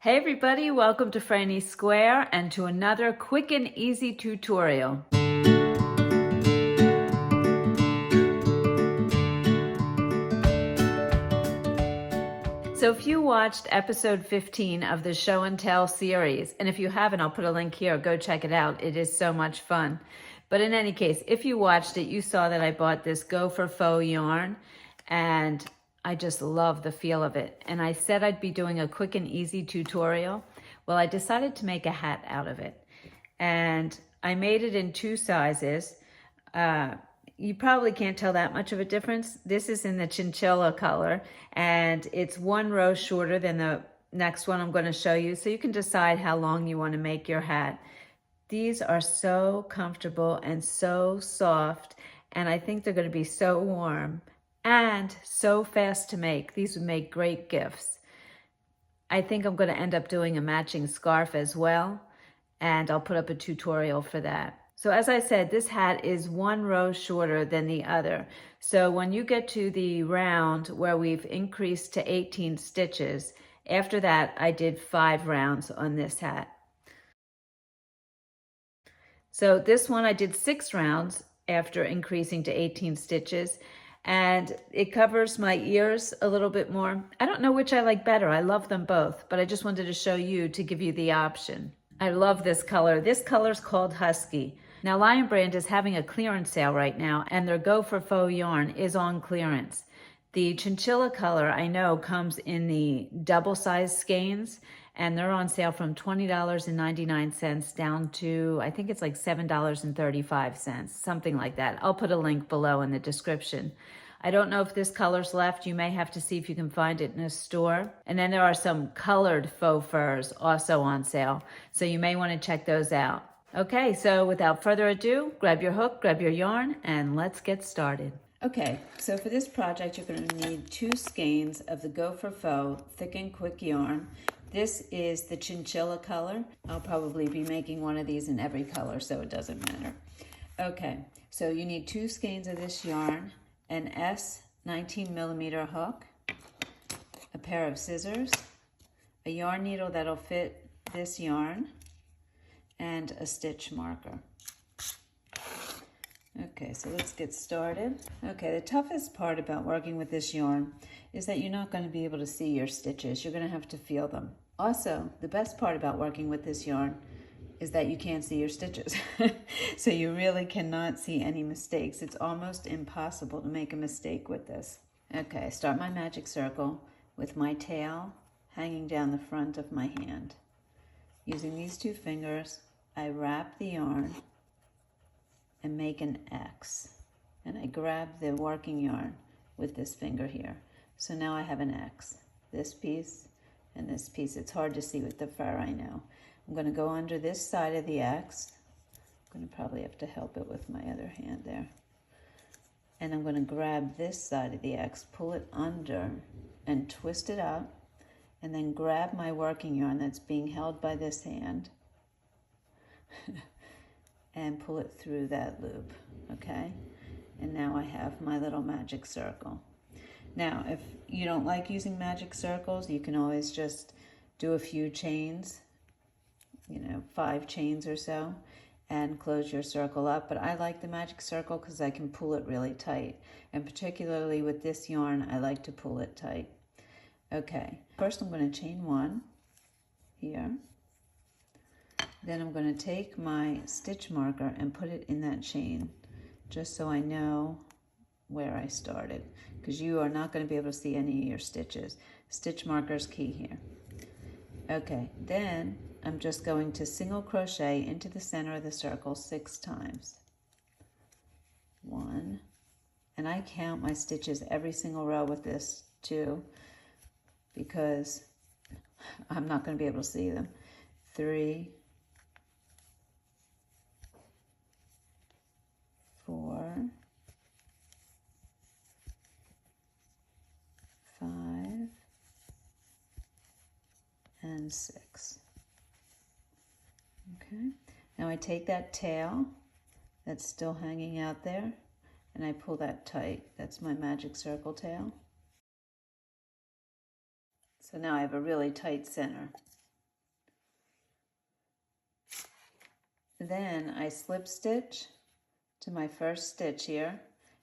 Hey everybody, welcome to Frannie Square and to another quick and easy tutorial. So if you watched episode 15 of the Show and Tell series, and if you haven't, I'll put a link here, go check it out. It is so much fun. But in any case, if you watched it, you saw that I bought this Go for Faux yarn, and I just love the feel of it. And I said I'd be doing a quick and easy tutorial. Well, I decided to make a hat out of it. And I made it in two sizes. You probably can't tell that much of a difference. This is in the chinchilla color, and it's one row shorter than the next one I'm going to show you, so you can decide how long you want to make your hat. These are so comfortable and so soft, and I think they're going to be so warm and so fast to make. These would make great gifts. I think I'm going to end up doing a matching scarf as well, and I'll put up a tutorial for that. So as I said, this hat is one row shorter than the other. So when you get to the round where we've increased to 18 stitches, after that I did 5 rounds on this hat. So this one I did 6 rounds after increasing to 18 stitches, and it covers my ears a little bit more. I don't know which I like better. I love them both, but I just wanted to show you to give you the option. I love this color. This color is called Husky. Now, Lion Brand is having a clearance sale right now, and their Go for Faux yarn is on clearance. The chinchilla color, I know, comes in the double-sized skeins, and they're on sale from $20.99 down to, I think it's like $7.35, something like that. I'll put a link below in the description. I don't know if this color's left. You may have to see if you can find it in a store. And then there are some colored faux furs also on sale, so you may want to check those out. Okay, so without further ado, grab your hook, grab your yarn, and let's get started. Okay, so for this project, you're going to need 2 skeins of the Go for Faux Thick and Quick yarn. This is the chinchilla color. I'll probably be making one of these in every color, so it doesn't matter. Okay, so you need 2 skeins of this yarn, an S 19mm hook, a pair of scissors, a yarn needle that'll fit this yarn, and a stitch marker. Okay, so let's get started. Okay, the toughest part about working with this yarn is that you're not going to be able to see your stitches. You're going to have to feel them. Also, the best part about working with this yarn is that you can't see your stitches. So you really cannot see any mistakes. It's almost impossible to make a mistake with this. Okay, I start my magic circle with my tail hanging down the front of my hand. Using these 2 fingers, I wrap the yarn and make an X. And I grab the working yarn with this finger here. So now I have an X. This piece and this piece. It's hard to see with the fur, I know. I'm going to go under this side of the X. I'm going to probably have to help it with my other hand there. And I'm going to grab this side of the X, pull it under and twist it up, and then grab my working yarn that's being held by this hand and pull it through that loop, okay? And now I have my little magic circle. Now, if you don't like using magic circles, you can always just do a few chains, 5 chains or so, and close your circle up. But I like the magic circle because I can pull it really tight. And particularly with this yarn, I like to pull it tight. Okay, first I'm going to chain 1 here. Then I'm going to take my stitch marker and put it in that chain, just so I know where I started, because you are not going to be able to see any of your stitches. Stitch marker is key here. Okay, then I'm just going to single crochet into the center of the circle 6 times. 1, and I count my stitches every single row with this too, because I'm not going to be able to see them. 3, 4, 5, and 6. Okay, now I take that tail that's still hanging out there and I pull that tight. That's my magic circle tail. So now I have a really tight center. Then I slip stitch to my first stitch here.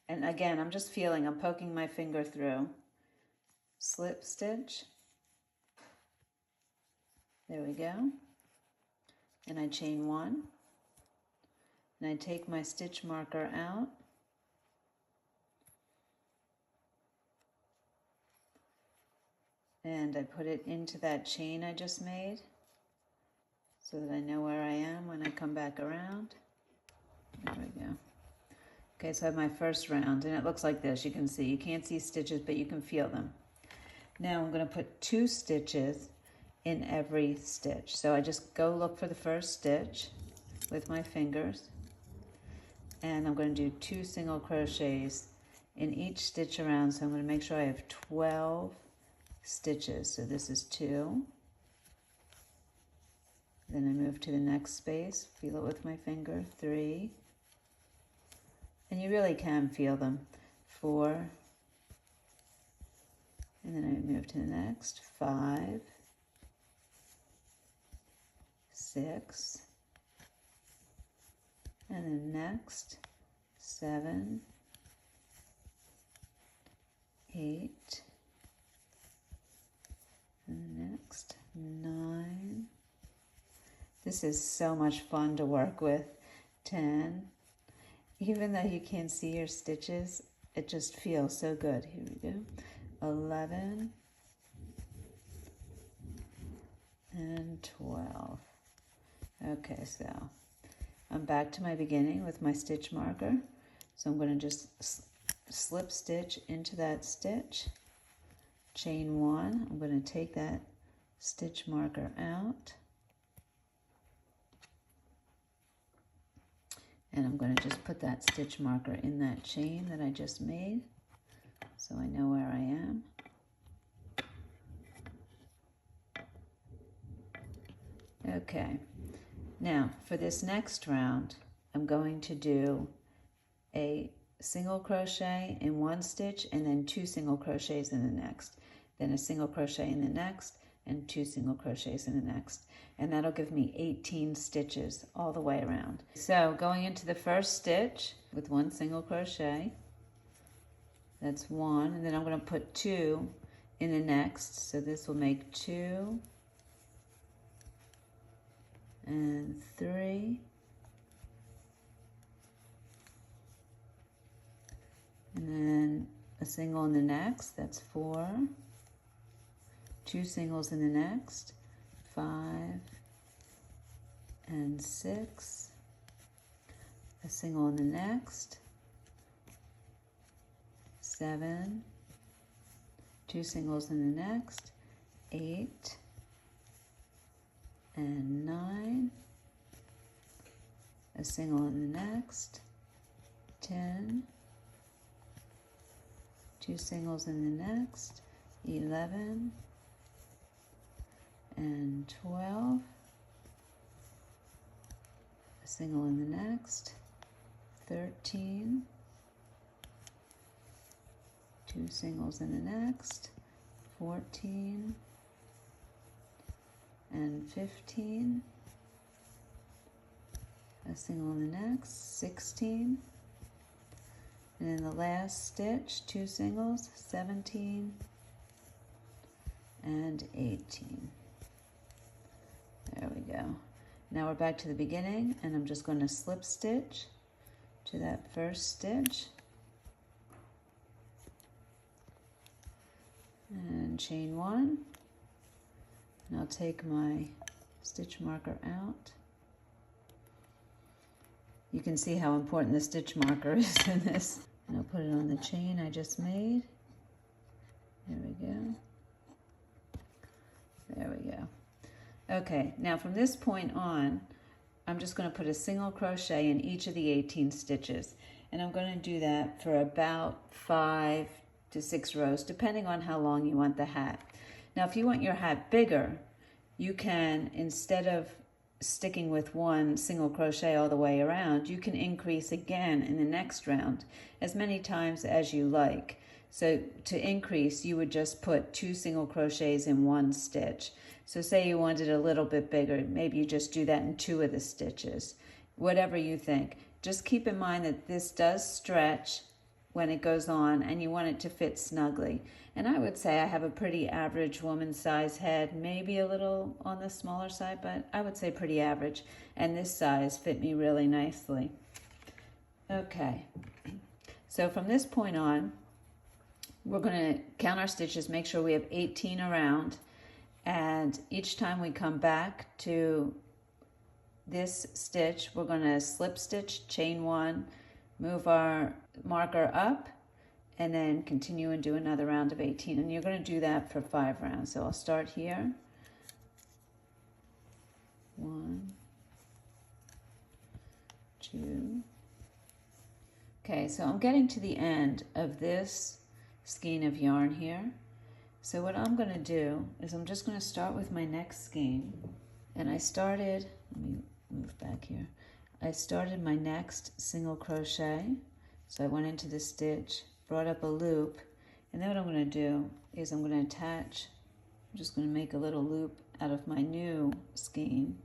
And again, I'm just feeling, I'm poking my finger through. Slip stitch. There we go. And I chain one. And I take my stitch marker out. And I put it into that chain I just made so that I know where I am when I come back around. There we go. Okay, so I have my first round, and it looks like this. You can see, you can't see stitches, but you can feel them. Now I'm going to put 2 stitches in every stitch. So I just go look for the first stitch with my fingers, and I'm going to do 2 single crochets in each stitch around. So I'm going to make sure I have 12 stitches. So this is 2. Then I move to the next space, feel it with my finger, 3. And you really can feel them, 4. And then I move to the next, 5, 6, and then next, 7, 8, and the next, 9. This is so much fun to work with. 10. Even though you can't see your stitches, it just feels so good. Here we go. 11 and 12. Okay, so I'm back to my beginning with my stitch marker. So I'm going to just slip stitch into that stitch, chain 1. I'm going to take that stitch marker out. And I'm going to just put that stitch marker in that chain that I just made so I know where I am. Okay, now for this next round, I'm going to do a single crochet in one stitch and then 2 single crochets in the next, then a single crochet in the next and 2 single crochets in the next. And that'll give me 18 stitches all the way around. So going into the first stitch with 1 single crochet, that's 1, and then I'm going to put 2 in the next, so this will make 2 and 3 and then a single in the next, that's 4, 2 singles in the next, 5 and 6, a single in the next, 7, 2 singles in the next, 8 and 9, a single in the next, 10, 2 singles in the next, 11 and 12, a single in the next, 13, 2 singles in the next, 14 and 15, a single in the next, 16, and in the last stitch, 2 singles, 17 and 18. There we go. Now we're back to the beginning, and I'm just going to slip stitch to that first stitch and chain 1, and I'll take my stitch marker out. You can see how important the stitch marker is in this. And I'll put it on the chain I just made. There we go. There we go. Okay, now from this point on, I'm just going to put a single crochet in each of the 18 stitches. And I'm going to do that for about 5 to 6 rows, depending on how long you want the hat. Now, if you want your hat bigger, you can, instead of sticking with 1 single crochet all the way around, you can increase again in the next round as many times as you like. So to increase, you would just put 2 single crochets in 1 stitch. So say you wanted a little bit bigger, maybe you just do that in 2 of the stitches. whatever you think. Just keep in mind that this does stretch when it goes on, and you want it to fit snugly. And I would say I have a pretty average woman's size head, maybe a little on the smaller side, but I would say pretty average. And this size fit me really nicely. Okay, so from this point on, we're going to count our stitches, make sure we have 18 around, and each time we come back to this stitch, we're going to slip stitch, chain one, move our marker up, and then continue and do another round of 18. And you're going to do that for 5 rounds. So I'll start here. 1, 2. Okay, so I'm getting to the end of this skein of yarn here. So what I'm going to do is I'm just going to start with my next skein. And I started, let me move back here. I started my next single crochet. So I went into the stitch, brought up a loop, and then what I'm going to do is I'm going to attach, I'm just going to make a little loop out of my new skein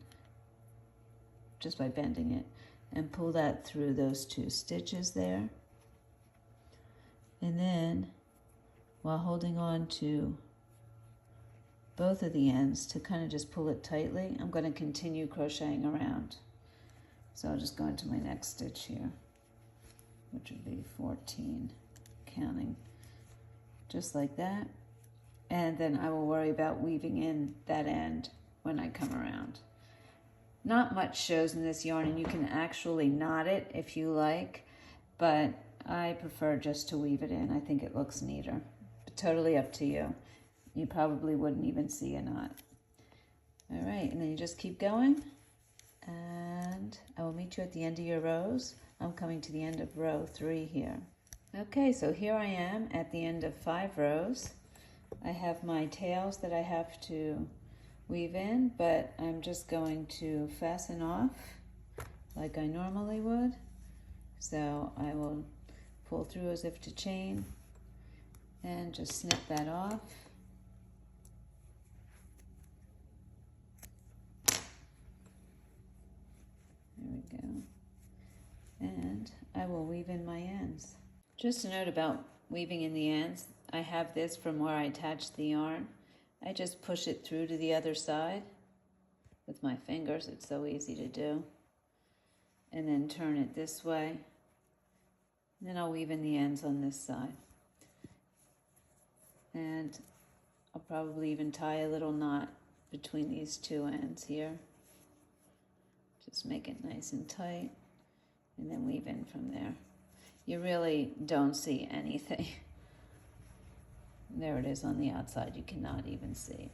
just by bending it, and pull that through those 2 stitches there. And then while holding on to both of the ends to kind of just pull it tightly, I'm going to continue crocheting around. So I'll just go into my next stitch here, which would be 14, counting just like that. And then I will worry about weaving in that end when I come around. Not much shows in this yarn, and you can actually knot it if you like, but I prefer just to weave it in. I think it looks neater, but totally up to you. You probably wouldn't even see a knot. All right, and then you just keep going, and I will meet you at the end of your rows. I'm coming to the end of row 3 here. Okay, so here I am at the end of 5 rows. I have my tails that I have to weave in, but I'm just going to fasten off like I normally would. So I will pull through as if to chain and just snip that off. There we go. And I will weave in my ends. Just a note about weaving in the ends, I have this from where I attached the yarn. I just push it through to the other side with my fingers. It's so easy to do. And then turn it this way. And then I'll weave in the ends on this side. And I'll probably even tie a little knot between these 2 ends here. Just make it nice and tight, and then weave in from there. You really don't see anything. There it is on the outside. You cannot even see.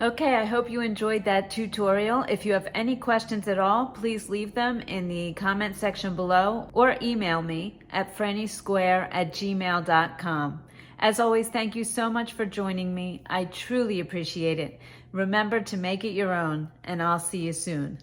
Okay, I hope you enjoyed that tutorial. If you have any questions at all, please leave them in the comment section below or email me at franniesquare@gmail.com. As always, thank you so much for joining me. I truly appreciate it. Remember to make it your own, and I'll see you soon.